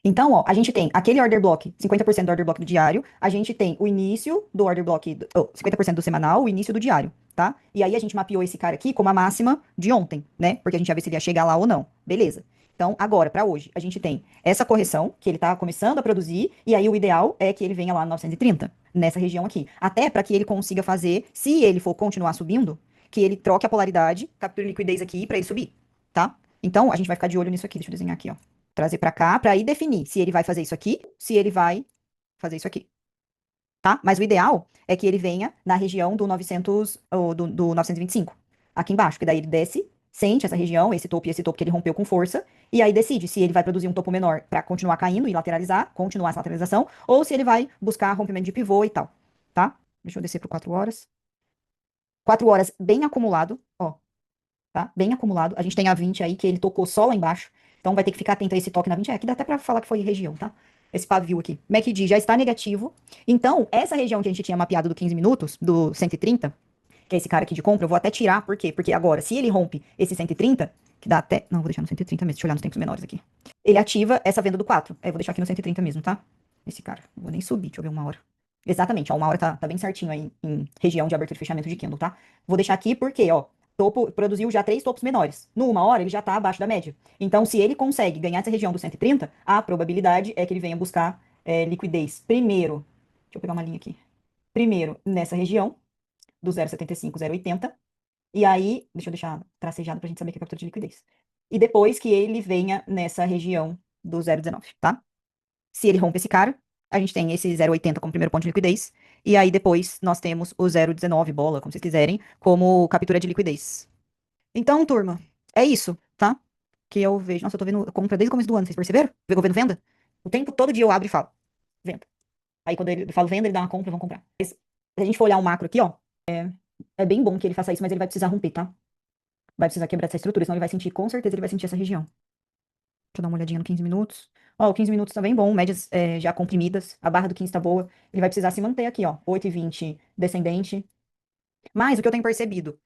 Então, ó, a gente tem aquele order block, 50% do order block do diário, a gente tem o início do order block, 50% do semanal, o início do diário, tá? E aí a gente mapeou esse cara aqui como a máxima de ontem, né? Porque a gente ia ver se ele ia chegar lá ou não. Beleza. Então, agora, para hoje, a gente tem essa correção, que ele tá começando a produzir, e aí o ideal é que ele venha lá no 930, nessa região aqui. Até para que ele consiga fazer, se ele for continuar subindo, que ele troque a polaridade, capture liquidez aqui para ele subir, tá? Então, a gente vai ficar de olho nisso aqui. Deixa eu desenhar aqui, ó. Trazer para cá, para aí definir se ele vai fazer isso aqui, se ele vai fazer isso aqui, tá? Mas o ideal é que ele venha na região do 900, ou do 925, aqui embaixo, que daí ele desce, sente essa região, esse topo e esse topo que ele rompeu com força, e aí decide se ele vai produzir um topo menor para continuar caindo e lateralizar, continuar essa lateralização, ou se ele vai buscar rompimento de pivô e tal, tá? Deixa eu descer para 4 horas. 4 horas bem acumulado, ó, tá? Bem acumulado. A gente tem a 20 aí, que ele tocou só lá embaixo. Então vai ter que ficar atento a esse toque na 20. É, aqui dá até pra falar que foi região, tá? Esse pavio aqui. MACD já está negativo. Então, essa região que a gente tinha mapeado do 15 minutos, do 130, que é esse cara aqui de compra, eu vou até tirar. Por quê? Porque agora, se ele rompe esse 130, que dá até... Não, vou deixar no 130 mesmo. Deixa eu olhar nos tempos menores aqui. Ele ativa essa venda do 4. Eu vou deixar aqui no 130 mesmo, tá? Esse cara. Não vou nem subir. Deixa eu ver uma hora. Exatamente, ó, uma hora tá bem certinho aí em região de abertura e fechamento de candle, tá? Vou deixar aqui porque, ó, topo, produziu já 3 topos menores. No 1 hora, ele já tá abaixo da média. Então, se ele consegue ganhar essa região do 130, a probabilidade é que ele venha buscar liquidez primeiro. Deixa eu pegar uma linha aqui. Primeiro, nessa região, do 0,75, 0,80. E aí, deixa eu deixar tracejado pra gente saber que é captura de liquidez. E depois que ele venha nessa região do 0,19, tá? Se ele rompe esse cara, a gente tem esse 0,80 como primeiro ponto de liquidez. E aí depois nós temos o 0,19 bola, como vocês quiserem, como captura de liquidez. Então, turma, é isso, tá? Que eu vejo. Nossa, eu tô vendo compra desde o começo do ano, vocês perceberam? Eu vendo venda? O tempo todo dia eu abro e falo, venda. Aí quando ele fala venda, ele dá uma compra, vão comprar. Mas, se a gente for olhar o macro aqui, ó, é bem bom que ele faça isso, mas ele vai precisar romper, tá? Vai precisar quebrar essa estrutura, senão ele vai sentir, com certeza ele vai sentir essa região. Deixa eu dar uma olhadinha no 15 minutos. Ó, o 15 minutos tá bem bom, médias já comprimidas. A barra do 15 tá boa. Ele vai precisar se manter aqui, ó. 8,20 descendente. Mas o que eu tenho percebido,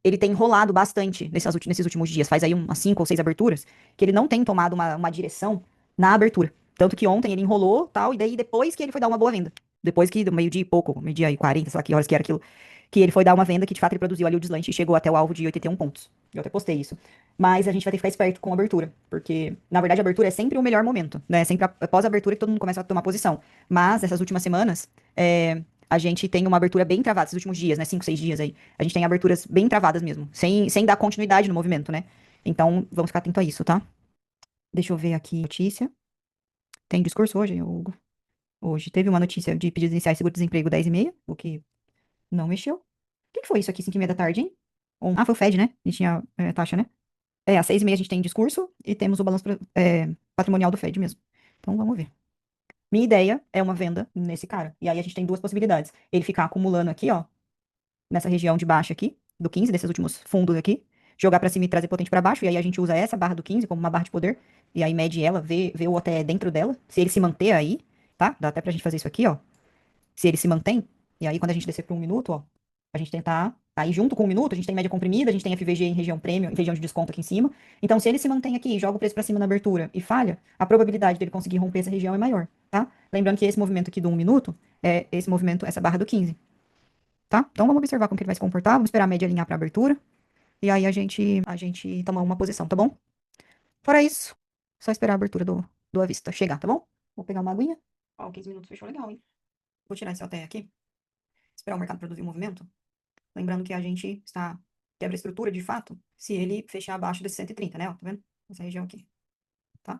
ele tem enrolado bastante nesses últimos dias. Faz aí umas 5 ou 6 aberturas, que ele não tem tomado uma direção na abertura. Tanto que ontem ele enrolou, tal, e daí depois que ele foi dar uma boa venda. Depois que, do meio-dia e pouco, meio-dia e 40, sei lá que horas que era aquilo, que ele foi dar uma venda que de fato ele produziu ali o deslanche e chegou até o alvo de 81 pontos. Eu até postei isso. Mas a gente vai ter que ficar esperto com a abertura, porque, na verdade, a abertura é sempre o melhor momento, né? Sempre após a abertura que todo mundo começa a tomar posição. Mas, essas últimas semanas, a gente tem uma abertura bem travada, esses últimos dias, né? 5, 6 dias aí. A gente tem aberturas bem travadas mesmo, sem dar continuidade no movimento, né? Então, vamos ficar atento a isso, tá? Deixa eu ver aqui notícia. Tem discurso hoje, Hugo? Hoje teve uma notícia de pedidos iniciais de seguro-desemprego 10h30, o que não mexeu. O que que foi isso aqui, 5h30 da tarde, hein? Ah, foi o Fed, né? A gente tinha taxa, né? Às 6h30 a gente tem discurso e temos o balanço patrimonial do Fed mesmo. Então, vamos ver. Minha ideia é uma venda nesse cara. E aí a gente tem duas possibilidades. Ele ficar acumulando aqui, ó, nessa região de baixo aqui, do 15, desses últimos fundos aqui, jogar pra cima e trazer potente pra baixo, e aí a gente usa essa barra do 15 como uma barra de poder, e aí mede ela, vê o OTE dentro dela, se ele se manter aí, tá? Dá até pra gente fazer isso aqui, ó. Se ele se mantém, e aí quando a gente descer pra 1 minuto, ó, a gente tentar, aí junto com 1 minuto, a gente tem média comprimida, a gente tem FVG em região prêmio, em região de desconto aqui em cima. Então, se ele se mantém aqui, joga o preço pra cima na abertura e falha, a probabilidade dele conseguir romper essa região é maior, tá? Lembrando que esse movimento aqui do 1 minuto é esse movimento, essa barra do 15, tá? Então vamos observar como que ele vai se comportar, vamos esperar a média alinhar pra abertura, e aí a gente toma uma posição, tá bom? Fora isso, só esperar a abertura do à vista chegar, tá bom? Vou pegar uma aguinha. Ó, 15 minutos fechou legal, hein? Vou tirar esse OTE aqui, esperar o mercado produzir um movimento. Lembrando que a gente está quebra a estrutura de fato se ele fechar abaixo desse 130, né? Ó, tá vendo? Essa região aqui, tá?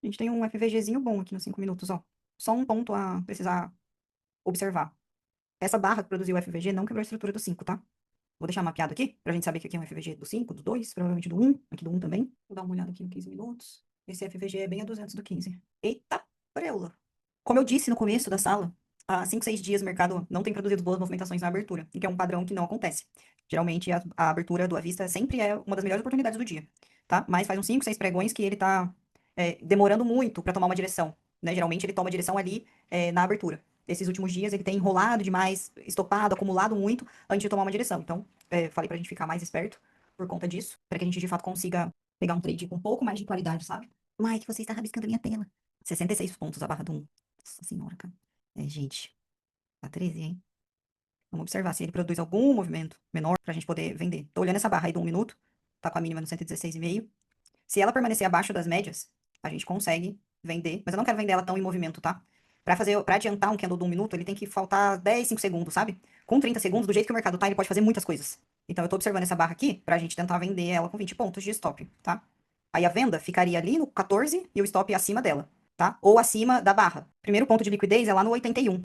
A gente tem um FVGzinho bom aqui nos 5 minutos, ó. Só um ponto a precisar observar. Essa barra que produziu o FVG não quebrou a estrutura do 5, tá? Vou deixar mapeado aqui, pra gente saber que aqui é um FVG do 5, do 2, provavelmente do 1, aqui do 1 também. Vou dar uma olhada aqui no 15 minutos. Esse FVG é bem a 200 do 15. Eita, preula. Como eu disse no começo da sala, há 5, 6 dias o mercado não tem produzido boas movimentações na abertura, e que é um padrão que não acontece. Geralmente a abertura do à vista sempre é uma das melhores oportunidades do dia, tá? Mas faz uns 5, 6 pregões que ele tá demorando muito para tomar uma direção, né? Geralmente ele toma a direção ali na abertura. Esses últimos dias ele tem enrolado demais, estopado, acumulado muito antes de tomar uma direção. Então, falei pra gente ficar mais esperto por conta disso, para que a gente de fato consiga pegar um trade com um pouco mais de qualidade, sabe? Mike, você está rabiscando a minha tela. 66 pontos a barra do 1. Nossa senhora, cara. Gente, tá 13, hein? Vamos observar se ele produz algum movimento menor pra gente poder vender. Tô olhando essa barra aí do 1 minuto. Tá com a mínima no 116,5. Se ela permanecer abaixo das médias, a gente consegue vender. Mas eu não quero vender ela tão em movimento, tá? Pra adiantar um candle de 1 minuto, ele tem que faltar 10, 5 segundos, sabe? Com 30 segundos, do jeito que o mercado tá, ele pode fazer muitas coisas. Então eu tô observando essa barra aqui pra gente tentar vender ela com 20 pontos de stop, tá? Aí a venda ficaria ali no 14 e o stop acima dela, tá? Ou acima da barra. Primeiro ponto de liquidez é lá no 81.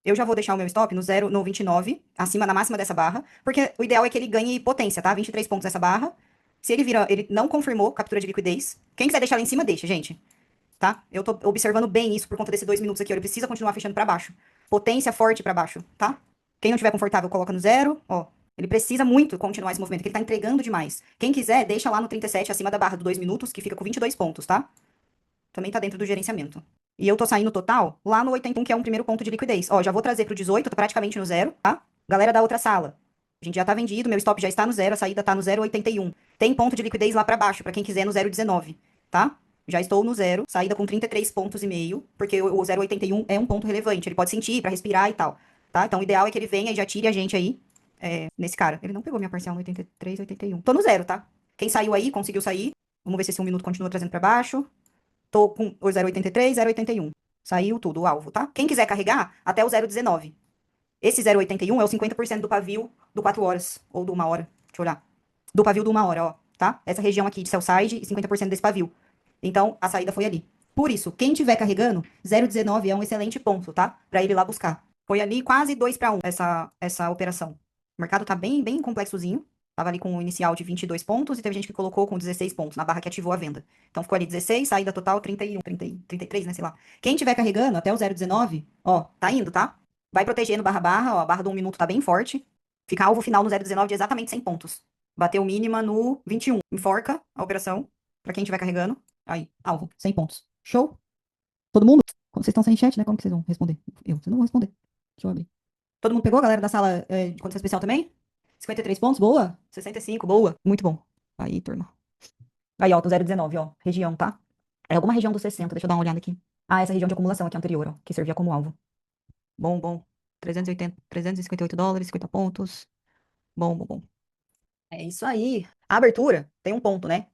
Eu já vou deixar o meu stop no 0, no 29, acima da máxima dessa barra, porque o ideal é que ele ganhe potência, tá? 23 pontos nessa barra. Se ele vira, ele não confirmou captura de liquidez. Quem quiser deixar lá em cima, deixa, gente. Tá? Eu tô observando bem isso por conta desses 2 minutos aqui, ó. Ele precisa continuar fechando pra baixo. Potência forte pra baixo, tá? Quem não tiver confortável, coloca no 0, ó. Ele precisa muito continuar esse movimento, que ele tá entregando demais. Quem quiser, deixa lá no 37, acima da barra do 2 minutos, que fica com 22 pontos, tá? Também tá dentro do gerenciamento. E eu tô saindo total lá no 81, que é um primeiro ponto de liquidez. Ó, já vou trazer pro 18, tá praticamente no 0, tá? Galera da outra sala. A gente já tá vendido, meu stop já está no 0, a saída tá no 0,81. Tem ponto de liquidez lá pra baixo, pra quem quiser no 0,19, tá? Já estou no 0, saída com 33 pontos e meio, porque o 0,81 é um ponto relevante, ele pode sentir pra respirar e tal, tá? Então o ideal é que ele venha e já tire a gente aí, nesse cara. Ele não pegou minha parcial no 83, 81. Tô no 0, tá? Quem saiu aí, conseguiu sair. Vamos ver se esse 1 minuto continua trazendo pra baixo. Tô com o 0,83, 0,81. Saiu tudo, o alvo, tá? Quem quiser carregar, até o 0,19. Esse 0,81 é o 50% do pavio do 4 horas, ou do 1 hora. Deixa eu olhar. Do pavio do 1 hora, ó, tá? Essa região aqui de sell side e 50% desse pavio. Então, a saída foi ali. Por isso, quem tiver carregando, 0,19 é um excelente ponto, tá? Pra ele ir lá buscar. Foi ali quase 2 para 1 essa operação. O mercado tá bem complexozinho. Tava ali com o inicial de 22 pontos e teve gente que colocou com 16 pontos na barra que ativou a venda. Então ficou ali 16, saída total 31, 30, 33, né, sei lá. Quem tiver carregando até o 0,19, ó, tá indo, tá? Vai protegendo barra, ó, a barra do 1 minuto tá bem forte. Fica alvo final no 0,19 de exatamente 100 pontos. Bateu mínima no 21. Enforca a operação, pra quem tiver carregando. Aí, alvo, 100 pontos. Show? Todo mundo? Como vocês estão sem chat, né? Como que vocês vão responder? Vocês não vão responder. Deixa eu abrir. Todo mundo pegou, galera da sala de condição especial também? 53 pontos, boa. 65, boa. Muito bom. Aí, turma. Aí, ó, do 0,19, ó. Região, tá? É alguma região dos 60, deixa eu dar uma olhada aqui. Ah, essa região de acumulação aqui anterior, ó, que servia como alvo. Bom, bom. 380, 358 dólares, 50 pontos. Bom, bom, bom. É isso aí. A abertura tem um ponto, né?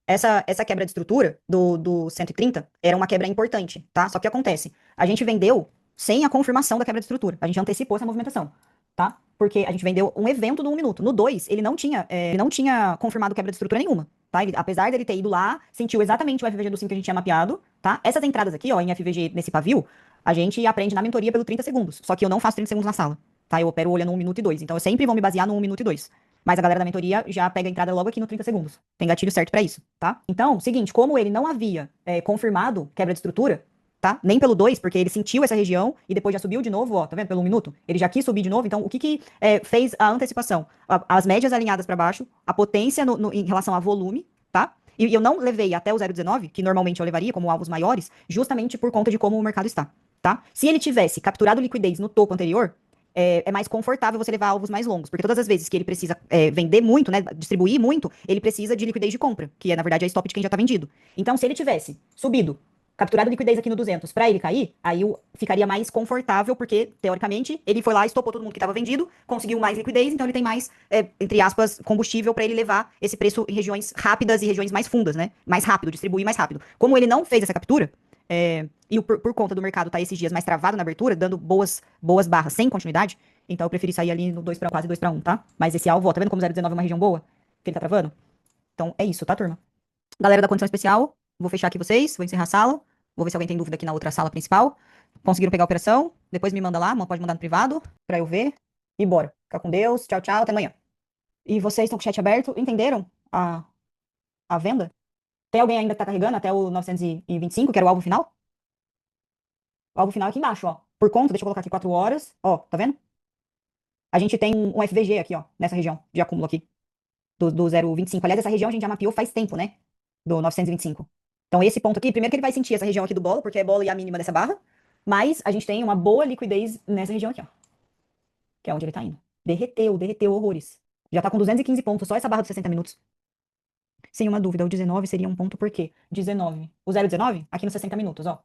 Essa quebra de estrutura do 130 era uma quebra importante, tá? Só que acontece, a gente vendeu sem a confirmação da quebra de estrutura. A gente antecipou essa movimentação, tá? Porque a gente vendeu um evento no 1 minuto. No 2, ele não tinha confirmado quebra de estrutura nenhuma, tá? Apesar dele ter ido lá, sentiu exatamente o FVG do 5 que a gente tinha mapeado, tá? Essas entradas aqui, ó, em FVG nesse pavio, a gente aprende na mentoria pelo 30 segundos. Só que eu não faço 30 segundos na sala, tá? Eu opero olhando 1 minuto e 2. Então eu sempre vou me basear no 1 minuto e 2. Mas a galera da mentoria já pega a entrada logo aqui no 30 segundos. Tem gatilho certo pra isso, tá? Então, seguinte, como ele não havia confirmado quebra de estrutura, tá? Nem pelo 2, porque ele sentiu essa região e depois já subiu de novo, ó, tá vendo? Pelo 1 minuto. Ele já quis subir de novo, então o que fez a antecipação? As médias alinhadas pra baixo, a potência em relação a volume, tá? E eu não levei até o 0,19, que normalmente eu levaria como alvos maiores, justamente por conta de como o mercado está, tá? Se ele tivesse capturado liquidez no topo anterior, é mais confortável você levar alvos mais longos, porque todas as vezes que ele precisa vender muito, né, distribuir muito, ele precisa de liquidez de compra, que é, na verdade, a stop de quem já tá vendido. Então, se ele tivesse subido, capturado liquidez aqui no 200 para ele cair, aí ficaria mais confortável, porque, teoricamente, ele foi lá, estopou todo mundo que estava vendido, conseguiu mais liquidez, então ele tem mais, entre aspas, combustível para ele levar esse preço em regiões rápidas e regiões mais fundas, né? Mais rápido, distribuir mais rápido. Como ele não fez essa captura, e por conta do mercado estar esses dias mais travado na abertura, dando boas barras sem continuidade, então eu preferi sair ali no 2 para quase 2 para 1, tá? Mas esse alvo, ó, tá vendo como 0,19 é uma região boa? Que ele tá travando? Então é isso, tá, turma? Galera da condição especial, vou fechar aqui vocês, vou encerrar a sala. Vou ver se alguém tem dúvida aqui na outra sala principal. Conseguiram pegar a operação? Depois me manda lá, pode mandar no privado, pra eu ver. E bora. Fica com Deus. Tchau, tchau, até amanhã. E vocês estão com o chat aberto? Entenderam a venda? Tem alguém ainda que tá carregando até o 925, que era o alvo final? O alvo final é aqui embaixo, ó. Por conta, deixa eu colocar aqui 4 horas. Ó, tá vendo? A gente tem um FVG aqui, ó, nessa região de acúmulo aqui, do 0,25. Aliás, essa região a gente já mapeou faz tempo, né? Do 925. Então, esse ponto aqui, primeiro que ele vai sentir essa região aqui do bolo, porque é bolo e a mínima dessa barra, mas a gente tem uma boa liquidez nessa região aqui, ó, que é onde ele tá indo. Derreteu horrores. Já tá com 215 pontos, só essa barra dos 60 minutos. sem uma dúvida, o 19 seria um ponto por quê? 19. O 0,19, aqui nos 60 minutos, ó.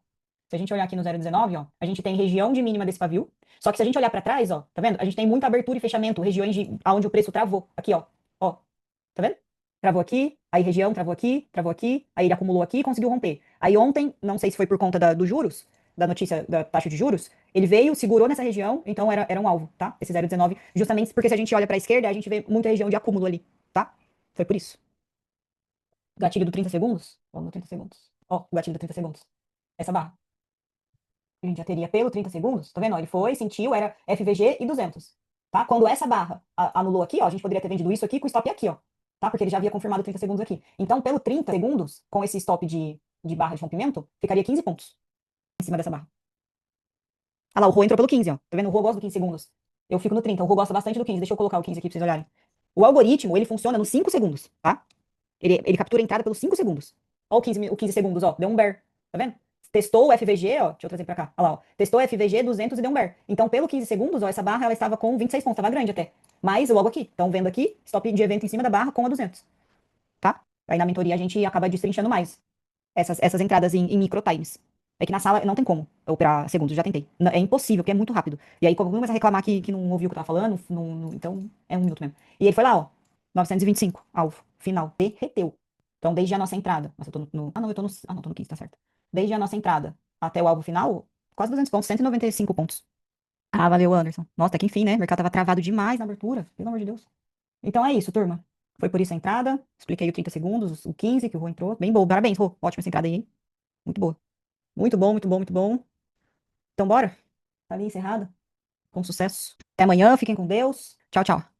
Se a gente olhar aqui no 0,19, ó, a gente tem região de mínima desse pavio. Só que se a gente olhar para trás, ó, tá vendo? A gente tem muita abertura e fechamento, regiões onde o preço travou. Aqui, ó. Ó, tá vendo? Travou aqui, aí região, travou aqui, aí ele acumulou aqui e conseguiu romper. Aí ontem, não sei se foi por conta dos juros, da notícia da taxa de juros, ele veio, segurou nessa região, então era um alvo, tá? Esse 0,19, justamente porque se a gente olha para a esquerda, a gente vê muita região de acúmulo ali, tá? Foi por isso. Gatilho do 30 segundos? Vamos no 30 segundos. Ó, o gatilho do 30 segundos. Essa barra. A gente já teria pelo 30 segundos, tá vendo? Ó, ele foi, sentiu, era FVG e 200, tá? Quando essa barra anulou aqui, ó, a gente poderia ter vendido isso aqui com stop aqui, ó, tá? Porque ele já havia confirmado 30 segundos aqui. Então, pelo 30 segundos, com esse stop de barra de rompimento, ficaria 15 pontos em cima dessa barra. Ah lá, o Rô entrou pelo 15, ó. Tá vendo? O Rô gosta do 15 segundos. Eu fico no 30. O Rô gosta bastante do 15. Deixa eu colocar o 15 aqui pra vocês olharem. O algoritmo, ele funciona nos 5 segundos, tá? Ele captura a entrada pelos 5 segundos. Ó o 15 segundos, ó. Deu um bear. Tá vendo? Testou o FVG, ó. Deixa eu trazer pra cá. Olha lá, ó. Testou o FVG 200 e deu um bear. Então, pelo 15 segundos, ó, essa barra, ela estava com 26 pontos. Tava grande até. Mas logo aqui. Estão vendo aqui? Stop de evento em cima da barra com a 200. Tá? Aí na mentoria a gente acaba destrinchando mais essas entradas em micro times. É que na sala não tem como eu operar segundos, já tentei. É impossível, porque é muito rápido. E aí, quando começa a reclamar que não ouviu o que eu tava falando, então é um minuto mesmo. E ele foi lá, ó, 925, alvo, final, derreteu. Então, desde a nossa entrada, nossa, eu tô ah, não, eu tô no, ah, não, tô no 15, tá certo. Desde a nossa entrada até o alvo final, quase 200 pontos, 195 pontos. Ah, valeu, Anderson. Nossa, até que enfim, né? O mercado tava travado demais na abertura, pelo amor de Deus. Então é isso, turma. Foi por isso a entrada. Expliquei o 30 segundos, o 15 que o Rô entrou. Bem bom, parabéns, Rô. Ótima essa entrada aí, hein? Muito boa. Muito bom, muito bom, muito bom. Então, bora? Tá ali encerrado? Com sucesso. Até amanhã, fiquem com Deus. Tchau, tchau.